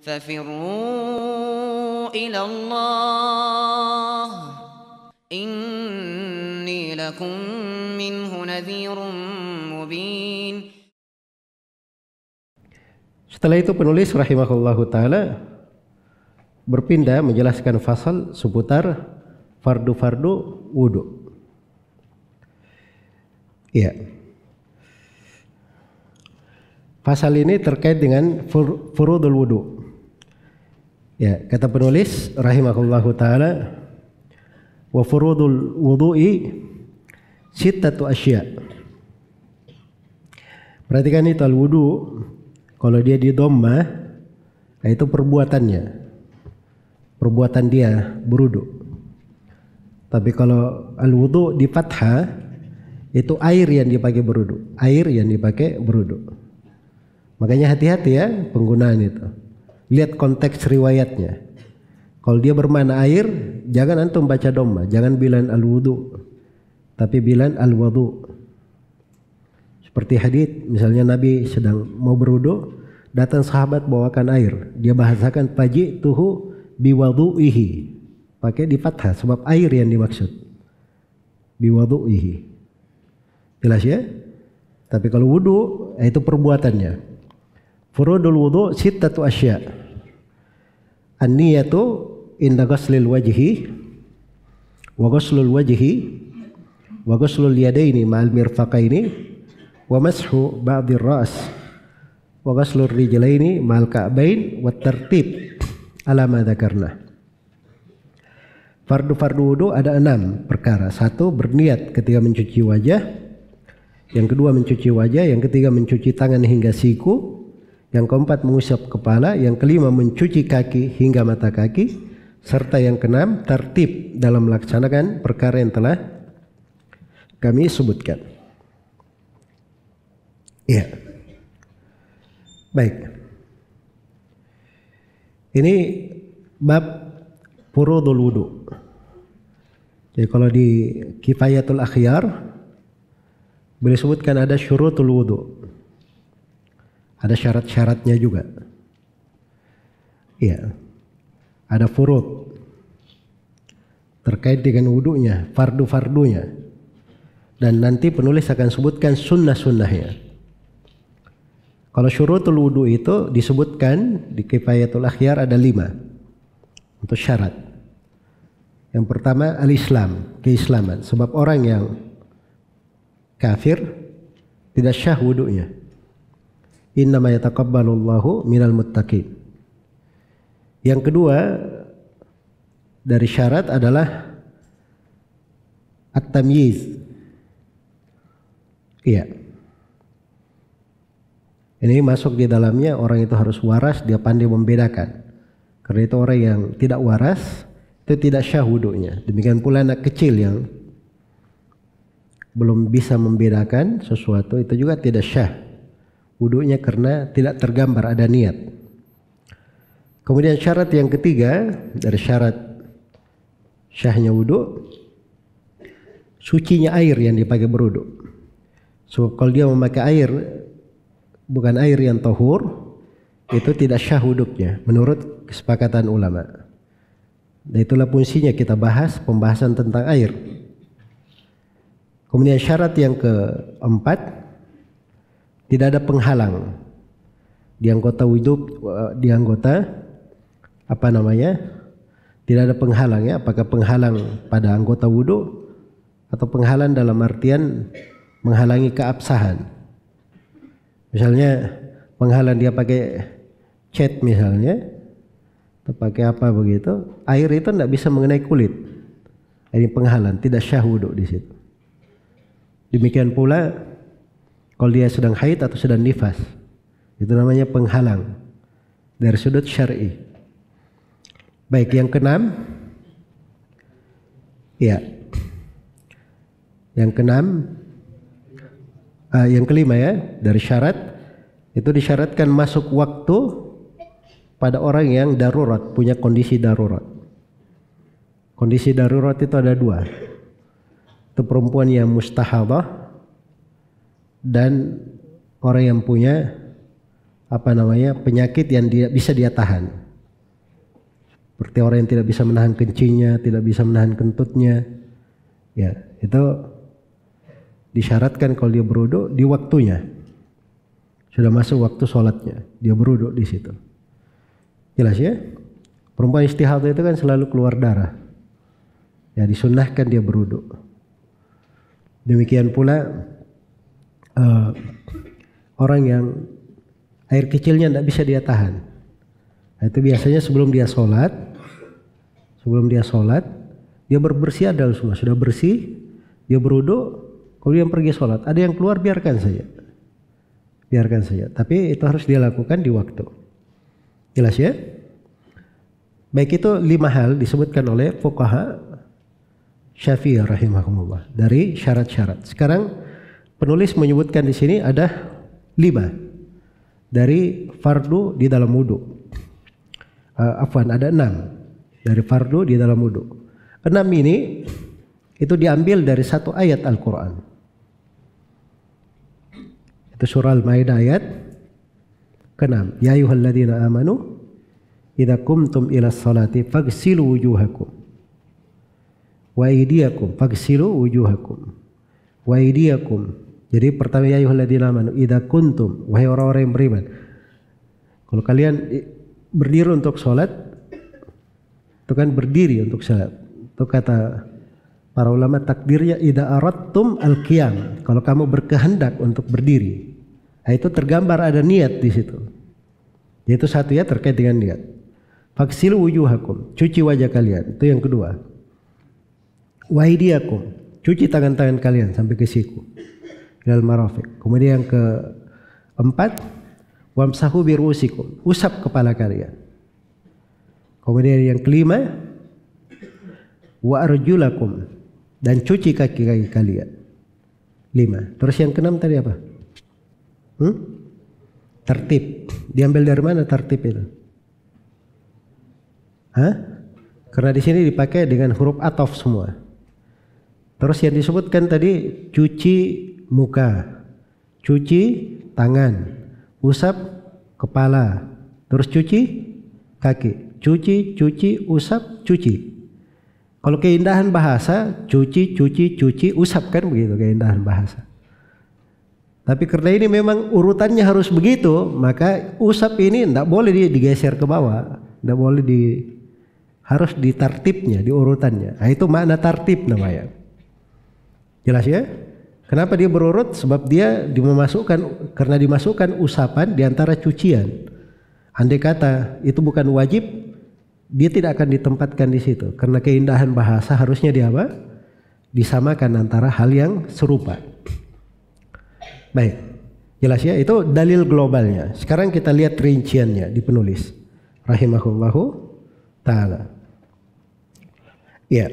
ففروا إلى الله إني لكم منه نذير مبين. Setelah itu penulis rahimahullahu ta'ala berpindah menjelaskan fasal seputar fardu-fardu wudu. Ya. Fasal ini terkait dengan furudul wudu. Ya, kata penulis rahimahullahu ta'ala, wa furudul wudu'i sittatu asya. Perhatikan itu al-wudu, kalau dia di dhamma, itu perbuatannya. Perbuatan dia berudu. Tapi kalau al-wudu di fathah, itu air yang dipakai berudu. Air yang dipakai berudu. Makanya hati-hati ya penggunaan itu. Lihat konteks riwayatnya. Kalau dia bermakna air, jangan antum baca dhamma. Jangan bilang al-wudu. Tapi bilang al-wudu. Seperti hadits, misalnya Nabi sedang mau berwudu, datang sahabat bawakan air. Dia bahasakan faji'tuhu biwadu'ihi. Pakai di fathah sebab air yang dimaksud. Biwadu'ihi. Jelas ya? Tapi kalau wudu itu perbuatannya. Furudul wudu sittatu asya. An-niyatu inda ghuslil wajhi wa ghuslul wajhi wa ghuslul yadaini ma'al mirfaqaini wa mashu ba'dir ras wa ghuslur rijlaini ma'al ka'bain wa tartib ala ma dzakarna. Fardu-fardu wudu ada 6 perkara. 1, berniat ketika mencuci wajah. Yang kedua mencuci wajah, yang ketiga mencuci tangan hingga siku, yang keempat mengusap kepala, yang kelima mencuci kaki hingga mata kaki, serta yang keenam tertib dalam melaksanakan perkara yang telah kami sebutkan. Iya. Baik. Ini bab furudul wudu. Jadi kalau di Kifayatul Akhyar boleh sebutkan ada syurutul wudu. Ada syarat-syaratnya juga. Iya. Ada furud terkait dengan wudunya, fardu-fardunya. Dan nanti penulis akan sebutkan sunnah-sunnahnya. Kalau syurutul wudu itu disebutkan di Kifayatul Akhyar ada 5 untuk syarat. Yang pertama al-Islam, keislaman. Sebab orang yang kafir tidak syah wudunya. Innama yataqabbalullahu minal muttaqin. Yang kedua dari syarat adalah at-tamyiz. Iya. Ini masuk di dalamnya orang itu harus waras, dia pandai membedakan. Karena itu orang yang tidak waras itu tidak syah wudunya. Demikian pula anak kecil yang belum bisa membedakan sesuatu itu juga tidak syah wudunya karena tidak tergambar ada niat. Kemudian syarat yang ketiga dari syarat syahnya wudu, sucinya air yang dipakai berwudu. So kalau dia memakai air bukan air yang tahur, itu tidak syah wudunya menurut kesepakatan ulama. Dan itulah fungsinya kita bahas pembahasan tentang air. Kemudian syarat yang keempat, tidak ada penghalang di anggota wudu, di anggota apa namanya? Tidak ada penghalang ya, apakah penghalang pada anggota wudu atau penghalang dalam artian menghalangi keabsahan. Misalnya penghalang dia pakai cat misalnya, atau pakai apa begitu, air itu tidak bisa mengenai kulit. Ini penghalang, tidak syah wudu di situ. Demikian pula kalau dia sedang haid atau sedang nifas, itu namanya penghalang dari sudut syar'i. Baik, yang keenam, ya, yang keenam, yang kelima ya dari syarat itu disyaratkan masuk waktu pada orang yang darurat, punya kondisi darurat. Kondisi darurat itu ada 2. Itu perempuan yang mustahadah dan orang yang punya penyakit yang bisa dia tahan. Seperti orang yang tidak bisa menahan kencingnya, tidak bisa menahan kentutnya. Ya, itu disyaratkan kalau dia berwudu di waktunya. Sudah masuk waktu sholatnya, dia berwudu di situ. Jelas ya? Perempuan istihadah itu kan selalu keluar darah. Ya, disunnahkan dia berwudu. Demikian pula orang yang air kecilnya tidak bisa dia tahan. Nah, itu biasanya sebelum dia sholat, dia berbersih adalah semua. Sudah bersih, dia berwudu, kemudian pergi sholat. Ada yang keluar, biarkan saja. Tapi itu harus dia lakukan di waktu. Jelas ya? Baik, itu 5 hal disebutkan oleh fuqaha Syafi'i rahimahumullah dari syarat-syarat. Sekarang penulis menyebutkan di sini ada 5 dari fardu di dalam wudu. Ada 6 dari fardu di dalam wudu. 6 ini itu diambil dari satu ayat Al-Quran. Itu surah Al-Maidah ayat ke-6. Ya ayyuhalladzina amanu idza qumtum ila sholati faghsilu wujuhakum wa aydiyakum Jadi pertama, ya ayyuhalladzina amanu idza kuntum, wahai orang-orang yang beriman, kalau kalian berdiri untuk sholat, itu kan berdiri untuk sholat. Itu kata para ulama takdirnya idza aradtum al-qiyam, kalau kamu berkehendak untuk berdiri. Nah, itu tergambar ada niat di situ. Yaitu satu ya terkait dengan niat. Faghsilu wujuhakum, cuci wajah kalian. Itu yang kedua. Wa aydiyakum, cuci tangan-tangan kalian sampai ke siku. Ilal marafiq. Kemudian yang keempat, wamsahu birusikum, usap kepala kalian. Kemudian yang kelima, wa arjulakum, dan cuci kaki-kaki kalian. 5. Terus yang keenam tadi apa? Tertib. Diambil dari mana tertib itu? Karena di sini dipakai dengan huruf ataf semua. Terus yang disebutkan tadi, cuci muka, cuci tangan, usap kepala, terus cuci kaki, cuci, usap, cuci. Kalau keindahan bahasa, cuci, usap, kan begitu keindahan bahasa. Tapi karena ini memang urutannya harus begitu, maka usap ini tidak boleh digeser ke bawah, tidak boleh harus ditartibnya, di urutannya. Nah, itu makna tartib namanya. Jelas ya? Kenapa dia berurut? Sebab dia karena dimasukkan usapan di antara cucian. Andai kata itu bukan wajib, dia tidak akan ditempatkan di situ. Karena keindahan bahasa harusnya disamakan antara hal yang serupa. Baik, jelas ya? Itu dalil globalnya. Sekarang kita lihat rinciannya di penulis rahimahullahu ta'ala. Ya,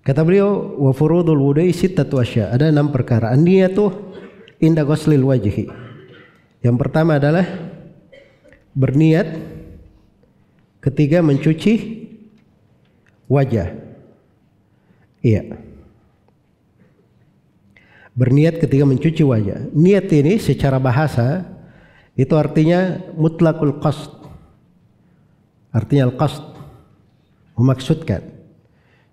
kata beliau, wa furudul wudu'i sittatu asya. Ada 6 perkara. An-niyatu inda ghuslil wajhi. Yang pertama adalah berniat ketika mencuci wajah. Iya. Berniat ketika mencuci wajah. Niat ini secara bahasa itu artinya mutlaqul qasd. Artinya al-qasd, memaksudkan.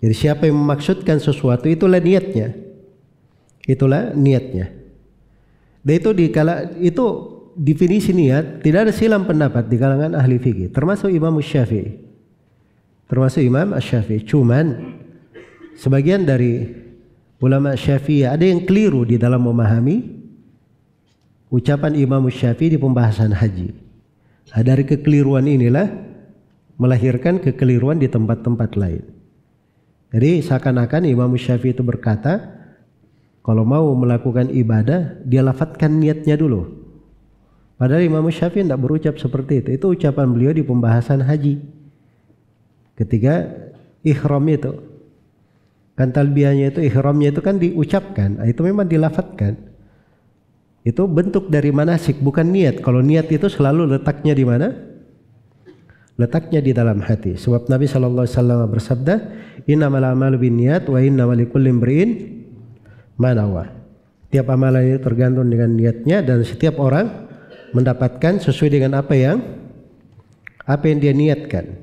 Jadi siapa yang memaksudkan sesuatu, itulah niatnya. Dan itu definisi niat tidak ada silang pendapat di kalangan ahli fikih, termasuk Imam Syafi'i. Cuman sebagian dari ulama Syafi'i ada yang keliru di dalam memahami ucapan Imam Syafi'i di pembahasan haji. Nah, dari kekeliruan inilah melahirkan kekeliruan di tempat-tempat lain. Jadi seakan-akan Imam Syafi'i itu berkata, kalau mau melakukan ibadah, dia lafadzkan niatnya dulu. Padahal Imam Syafi'i tidak berucap seperti itu. Itu ucapan beliau di pembahasan haji. Ketika ihram itu, kan talbiyahnya itu, ihramnya itu kan diucapkan, itu memang dilafadzkan. Itu bentuk dari manasik, bukan niat. Kalau niat itu selalu letaknya di mana? Letaknya di dalam hati. Sebab Nabi SAW bersabda, innamal a'malu binniyat wa innamal likulli imri'in ma nawa. Tiap amalan itu tergantung dengan niatnya, dan setiap orang mendapatkan sesuai dengan apa yang dia niatkan.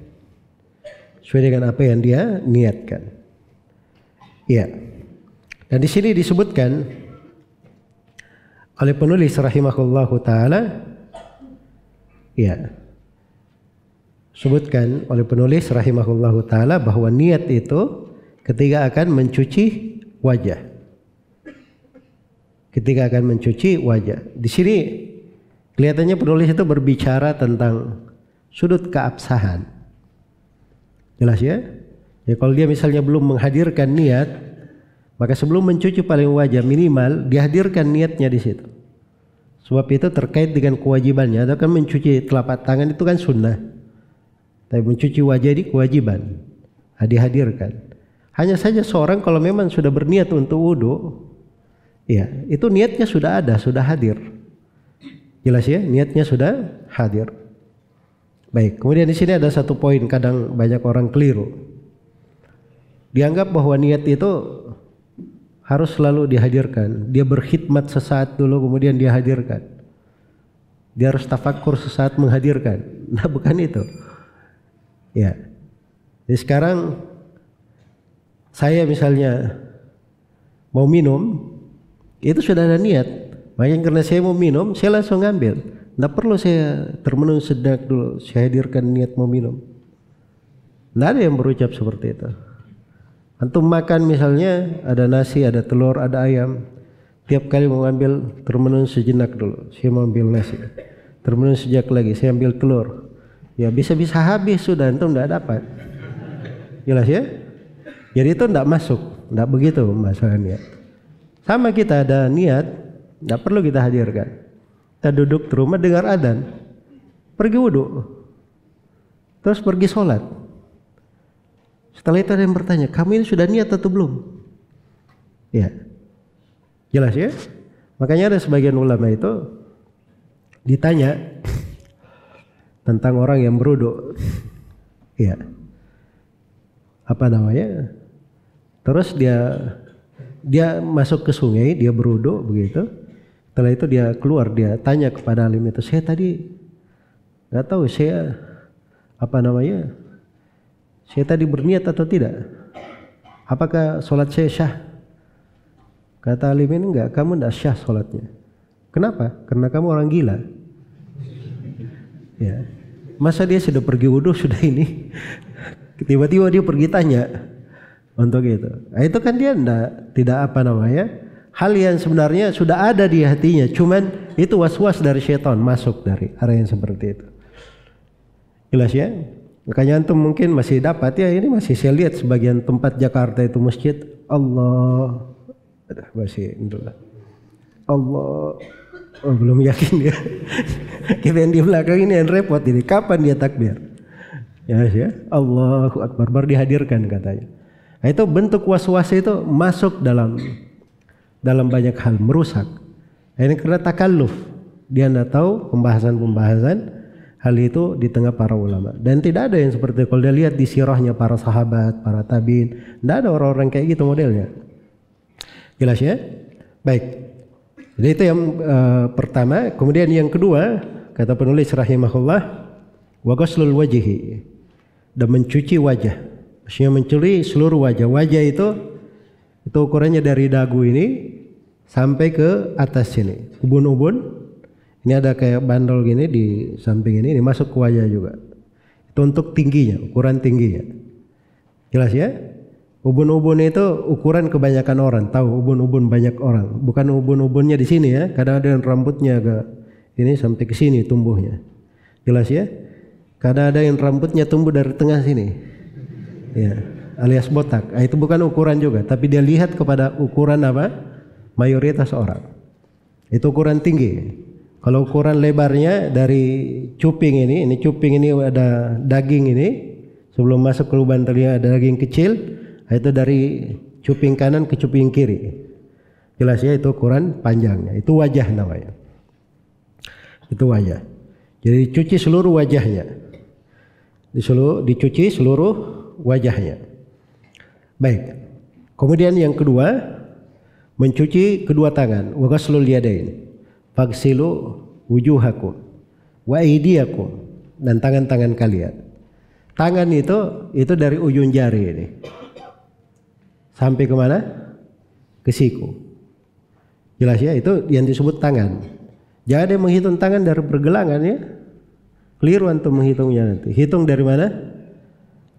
Sesuai dengan apa yang dia niatkan. Iya. Dan di sini disebutkan oleh penulis rahimahullahu taala, ya, sebutkan oleh penulis rahimahullahu taala bahwa niat itu ketika akan mencuci wajah. Ketika akan mencuci wajah. Di sini kelihatannya penulis itu berbicara tentang sudut keabsahan. Jelas ya? Ya, kalau dia misalnya belum menghadirkan niat, maka sebelum mencuci paling wajah minimal dihadirkan niatnya di situ. Sebab itu terkait dengan kewajibannya. Atau kan mencuci telapak tangan itu kan sunnah. Tapi mencuci wajah ini kewajiban. Dihadirkan. Hanya saja seorang kalau memang sudah berniat untuk wudu, ya, itu niatnya sudah ada, sudah hadir. Jelas ya? Niatnya sudah hadir. Baik, kemudian di sini ada satu poin kadang banyak orang keliru. Dianggap bahwa niat itu harus selalu dihadirkan. Dia berkhidmat sesaat dulu kemudian dia hadirkan. Dia harus tafakkur sesaat menghadirkan. Nah, bukan itu. Ya. Jadi sekarang saya misalnya mau minum, itu sudah ada niat. Makanya karena saya mau minum, saya langsung ngambil. Tidak perlu saya termenung sejenak dulu, saya hadirkan niat mau minum. Tidak ada yang berucap seperti itu. Antum makan misalnya, ada nasi, ada telur, ada ayam. Tiap kali mau ambil, termenung sejenak dulu, saya mau ambil nasi. Termenung sejak lagi, saya ambil telur. Ya bisa-bisa habis sudah, antum tidak dapat. Jelas ya? Jadi itu tidak masuk, tidak begitu masalahnya. Sama kita ada niat, tidak perlu kita hadirkan. Kita duduk di rumah dengar adzan, pergi wudu, terus pergi sholat. Setelah itu ada yang bertanya, kamu ini sudah niat atau belum? Ya, jelas ya. Makanya ada sebagian ulama itu ditanya tentang orang yang berwudu, ya, apa namanya? Terus dia masuk ke sungai, dia berwudu begitu. Setelah itu dia keluar, dia tanya kepada alim itu, saya tadi nggak tahu saya apa namanya, saya tadi berniat atau tidak? Apakah sholat saya syah? Kata alim ini, enggak, kamu tidak syah sholatnya. Kenapa? Karena kamu orang gila. Ya, masa dia sudah pergi wudu sudah ini, tiba-tiba dia pergi tanya untuk itu. Nah, itu kan dia tidak apa namanya, hal yang sebenarnya sudah ada di hatinya, cuman itu was-was dari syaitan masuk dari arah yang seperti itu. Jelas ya? Makanya antum mungkin masih dapat ya, ini masih saya lihat sebagian tempat Jakarta itu masjid Allah, masih Allah, oh, belum yakin ya. Kita yang di belakang ini yang repot ini, kapan dia takbir? Ya, Allahu Akbar baru dihadirkan katanya. Nah, itu bentuk was-was itu masuk dalam banyak hal, merusak. Ini karena takalluf, dia tidak tahu pembahasan hal itu di tengah para ulama. Dan tidak ada yang seperti kalau dia lihat di sirahnya para sahabat, para tabiin, tidak ada orang-orang kayak gitu modelnya. Jelas ya? Baik. Jadi itu yang pertama. Kemudian yang kedua, kata penulis rahimahullah, wa ghuslul wajhi, dan mencuci wajah. Maksudnya mencuci seluruh wajah. Wajah itu ukurannya dari dagu ini sampai ke atas sini, ubun-ubun. Ini ada kayak bandol gini di samping ini masuk ke wajah juga. Itu untuk tingginya, ukuran tingginya. Jelas ya? Ubun-ubun itu ukuran kebanyakan orang. Tahu ubun-ubun banyak orang. Bukan ubun-ubunnya di sini ya. Kadang ada yang rambutnya agak ini sampai ke sini tumbuhnya. Jelas ya? Kadang ada yang rambutnya tumbuh dari tengah sini. Ya, alias botak. Nah, itu bukan ukuran juga, tapi dia lihat kepada ukuran apa? Mayoritas orang. Itu ukuran tinggi. Kalau ukuran lebarnya dari cuping ini cuping ini ada daging ini, sebelum masuk ke lubang telinga ada daging kecil, itu dari cuping kanan ke cuping kiri. Jelas ya, itu ukuran panjangnya. Itu wajah namanya. Itu wajah. Jadi dicuci seluruh wajahnya. Dicuci seluruh wajahnya. Baik. Kemudian yang kedua, mencuci kedua tangan. Wa ghuslul yadain. Fagsilu wujuhakum wa aydiyakum, dan tangan-tangan kalian. Tangan itu dari ujung jari ini sampai kemana? Ke siku. Jelas ya, itu yang disebut tangan. Jangan ada yang menghitung tangan dari pergelangan ya. Keliru antum menghitungnya nanti. Hitung dari mana?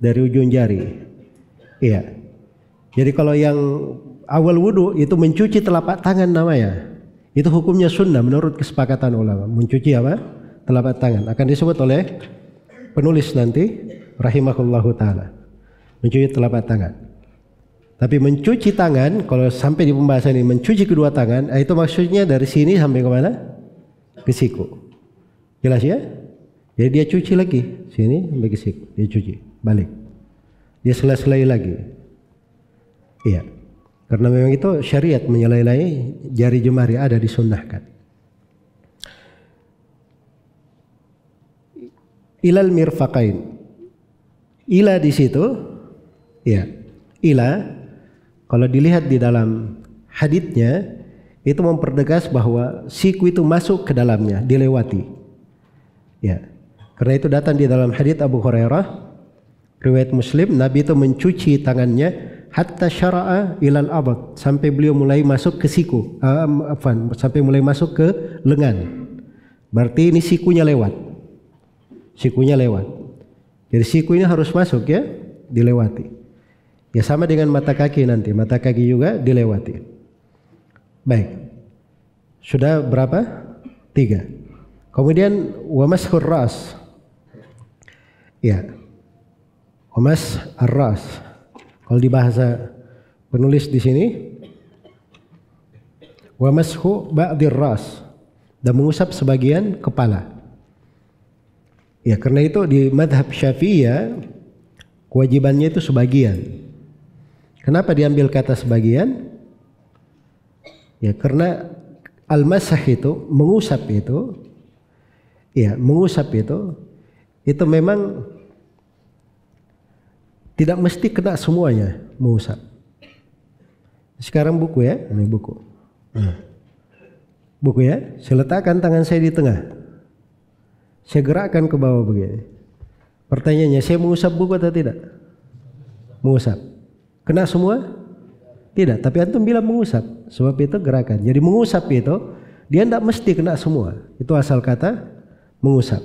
Dari ujung jari. Iya. Jadi kalau yang awal wudu itu mencuci telapak tangan namanya. Itu hukumnya sunnah menurut kesepakatan ulama. Mencuci apa? Telapak tangan. Akan disebut oleh penulis nanti rahimahullahu ta'ala. Mencuci telapak tangan. Tapi mencuci tangan, kalau sampai di pembahasan ini mencuci kedua tangan, itu maksudnya dari sini sampai kemana? Ke siku. Jelas ya? Jadi dia cuci lagi sini sampai ke siku, dia cuci balik, dia selai-selai lagi. Iya, karena memang itu syariat menyelai-selai jari jemari ada disunnahkan. Ilal mirfaqain, ila di situ, ya ila kalau dilihat di dalam haditsnya itu mempertegas bahwa siku itu masuk ke dalamnya, dilewati. Ya. Karena itu datang di dalam hadits Abu Hurairah riwayat Muslim, Nabi itu mencuci tangannya hatta syara'a ilal abad, sampai beliau mulai masuk ke siku, sampai mulai masuk ke lengan. Berarti ini sikunya lewat. Sikunya lewat. Jadi siku ini harus masuk ya, dilewati. Ya sama dengan mata kaki nanti, mata kaki juga dilewati. Baik. Sudah berapa? 3. Kemudian wa mashur ras. Ya, wamas ar-ras. Kalau di bahasa penulis di sini, wamashu ba'dir ras, dan mengusap sebagian kepala. Ya, karena itu di madhab Syafi'iyah kewajibannya itu sebagian. Kenapa diambil kata sebagian? Ya, karena al-masah itu mengusap itu, ya mengusap itu memang tidak mesti kena semuanya mengusap. Sekarang buku ya, ini buku. Buku ya, saya letakkan tangan saya di tengah. Saya gerakkan ke bawah begini. Pertanyaannya, saya mengusap buku atau tidak? Mengusap. Kena semua? Tidak, tapi antum bilang mengusap. Sebab itu gerakan. Jadi mengusap itu, dia tidak mesti kena semua. Itu asal kata mengusap.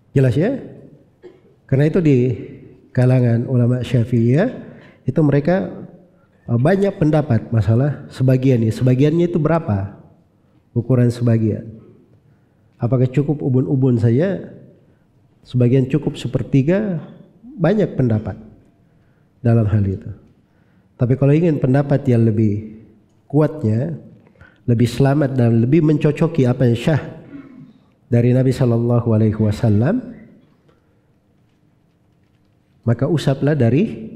Jelas ya? Karena itu di kalangan ulama Syafi'iyah itu mereka banyak pendapat masalah sebagian ini. Sebagiannya itu berapa? Ukuran sebagian. Apakah cukup ubun-ubun saja? Sebagian cukup sepertiga? Banyak pendapat dalam hal itu. Tapi kalau ingin pendapat yang lebih kuatnya, lebih selamat dan lebih mencocoki apa yang syah dari Nabi Shallallahu Alaihi Wasallam, maka usaplah dari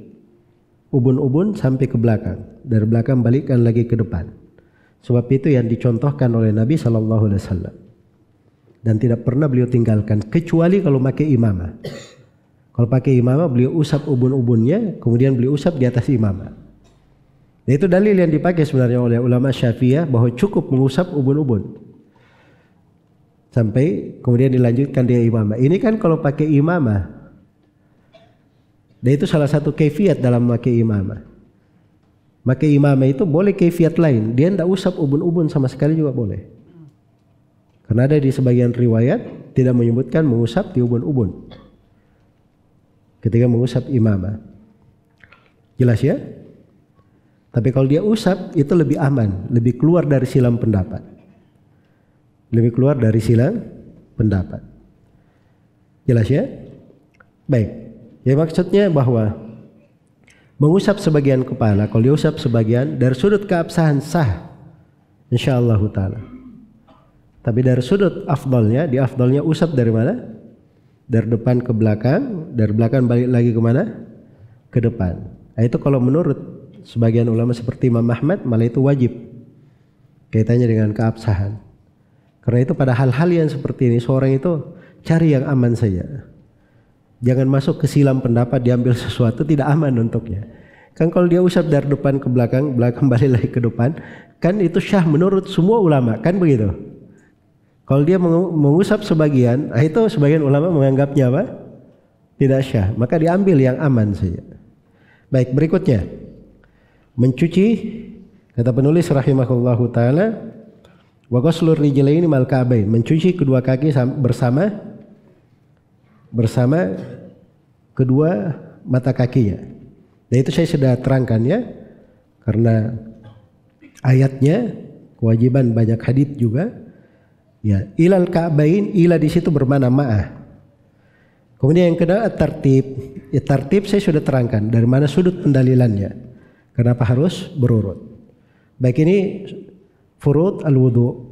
ubun-ubun sampai ke belakang, dari belakang balikkan lagi ke depan. Sebab itu yang dicontohkan oleh Nabi Shallallahu Alaihi Wasallam dan tidak pernah beliau tinggalkan, kecuali kalau pakai imamah. Kalau pakai imamah beliau usap ubun-ubunnya, kemudian beliau usap di atas imamah. Dan itu dalil yang dipakai sebenarnya oleh ulama Syafi'iyah bahwa cukup mengusap ubun-ubun sampai kemudian dilanjutkan dia imamah. Ini kan kalau pakai imamah, dan itu salah satu kaifiat dalam pakai imamah. Pakai imamah itu boleh kaifiat lain, dia tidak usap ubun-ubun sama sekali juga boleh. Karena ada di sebagian riwayat tidak menyebutkan mengusap di ubun-ubun ketika mengusap imamah. Jelas ya? Tapi kalau dia usap itu lebih aman, lebih keluar dari silang pendapat. Lebih keluar dari silang pendapat. Jelas ya? Baik. Ya maksudnya bahwa mengusap sebagian kepala, kalau diusap sebagian dari sudut keabsahan sah, insyaallah taala. Tapi dari sudut afdalnya, di afdalnya usap dari mana? Dari depan ke belakang, dari belakang balik lagi ke mana? Ke depan. Nah, itu kalau menurut sebagian ulama seperti Imam Ahmad malah itu wajib kaitannya dengan keabsahan. Karena itu pada hal-hal yang seperti ini seorang itu cari yang aman saja. Jangan masuk ke silam pendapat, diambil sesuatu tidak aman untuknya. Kan kalau dia usap dari depan ke belakang, belakang balik lagi ke depan, kan itu syah menurut semua ulama, kan begitu. Kalau dia mengusap sebagian, itu sebagian ulama menganggapnya apa? Tidak syah. Maka diambil yang aman saja. Baik, berikutnya. Mencuci, kata penulis rahimahullahu ta'ala, wa ghuslur rijlaini mal ka'bain, mencuci kedua kaki bersama kedua mata kakinya. Dan itu saya sudah terangkan ya, karena ayatnya kewajiban, banyak hadits juga. Ya, ilal ka'bain, ila di situ bermakna ma'ah. Kemudian yang kedua tartib. Ya, tartib saya sudah terangkan dari mana sudut pendalilannya. Kenapa harus berurut. Baik, ini furud al-wudu.